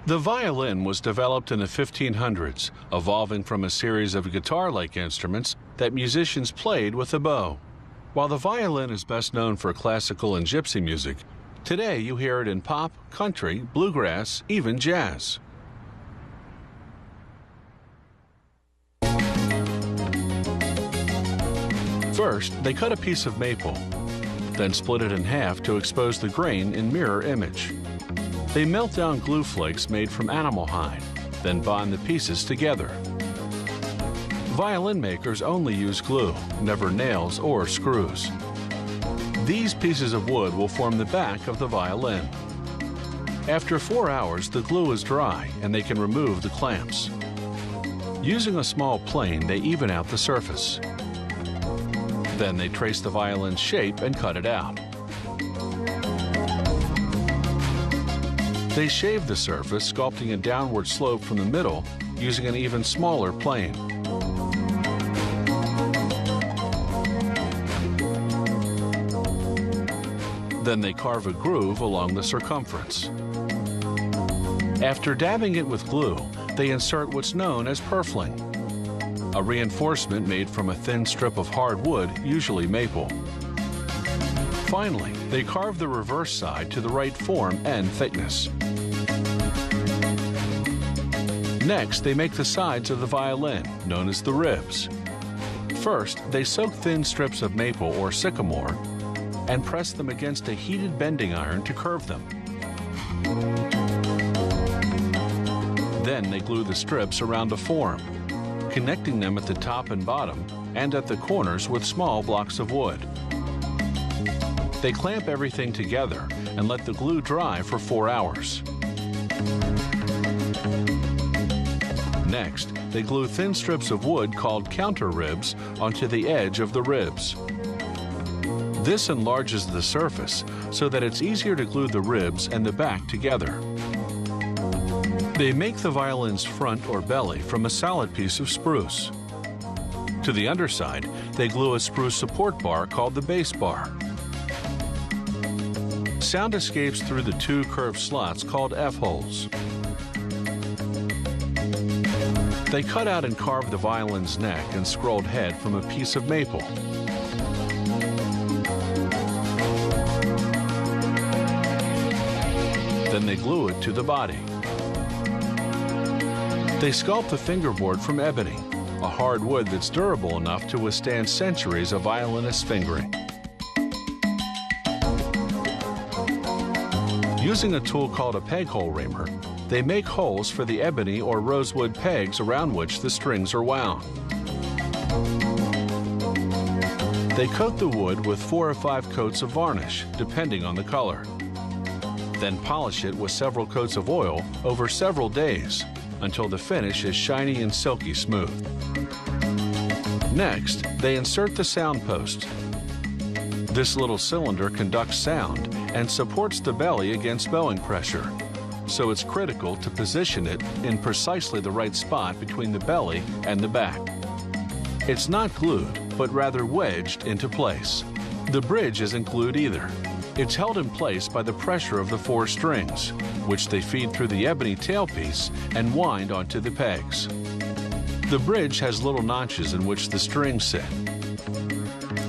The violin was developed in the 1500s, evolving from a series of guitar-like instruments that musicians played with a bow. While the violin is best known for classical and gypsy music, today you hear it in pop, country, bluegrass, even jazz. First, they cut a piece of maple, then split it in half to expose the grain in mirror image. They melt down glue flakes made from animal hide, then bond the pieces together. Violin makers only use glue, never nails or screws. These pieces of wood will form the back of the violin. After 4 hours, the glue is dry and they can remove the clamps. Using a small plane, they even out the surface. Then they trace the violin's shape and cut it out. They shave the surface, sculpting a downward slope from the middle using an even smaller plane. Then they carve a groove along the circumference. After dabbing it with glue, they insert what's known as purfling, a reinforcement made from a thin strip of hard wood, usually maple. Finally, they carve the reverse side to the right form and thickness. Next, they make the sides of the violin, known as the ribs. First, they soak thin strips of maple or sycamore and press them against a heated bending iron to curve them. Then they glue the strips around a form, connecting them at the top and bottom and at the corners with small blocks of wood. They clamp everything together and let the glue dry for 4 hours. Next, they glue thin strips of wood called counter ribs onto the edge of the ribs. This enlarges the surface so that it's easier to glue the ribs and the back together. They make the violin's front or belly from a solid piece of spruce. To the underside, they glue a spruce support bar called the bass bar. Sound escapes through the 2 curved slots called F-holes. They cut out and carved the violin's neck and scrolled head from a piece of maple. Then they glue it to the body. They sculpt the fingerboard from ebony, a hard wood that's durable enough to withstand centuries of violinist fingering. Using a tool called a peg hole reamer, they make holes for the ebony or rosewood pegs around which the strings are wound. They coat the wood with 4 or 5 coats of varnish, depending on the color. Then polish it with several coats of oil over several days until the finish is shiny and silky smooth. Next, they insert the sound post. This little cylinder conducts sound and supports the belly against bowing pressure, so it's critical to position it in precisely the right spot between the belly and the back. It's not glued, but rather wedged into place. The bridge isn't glued either. It's held in place by the pressure of the 4 strings, which they feed through the ebony tailpiece and wind onto the pegs. The bridge has little notches in which the strings sit.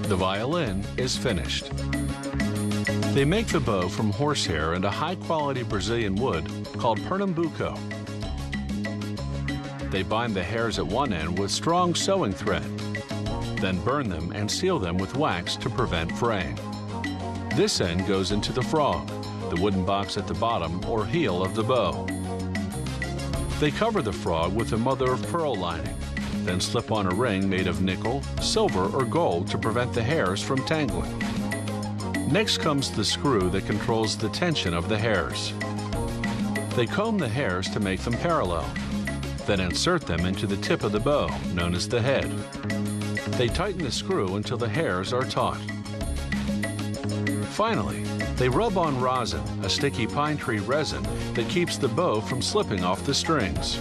The violin is finished. They make the bow from horsehair and a high-quality Brazilian wood called Pernambuco. They bind the hairs at one end with strong sewing thread, then burn them and seal them with wax to prevent fraying. This end goes into the frog, the wooden box at the bottom or heel of the bow. They cover the frog with a mother-of-pearl lining, then slip on a ring made of nickel, silver, or gold to prevent the hairs from tangling. Next comes the screw that controls the tension of the hairs. They comb the hairs to make them parallel, then insert them into the tip of the bow, known as the head. They tighten the screw until the hairs are taut. Finally, they rub on rosin, a sticky pine tree resin that keeps the bow from slipping off the strings.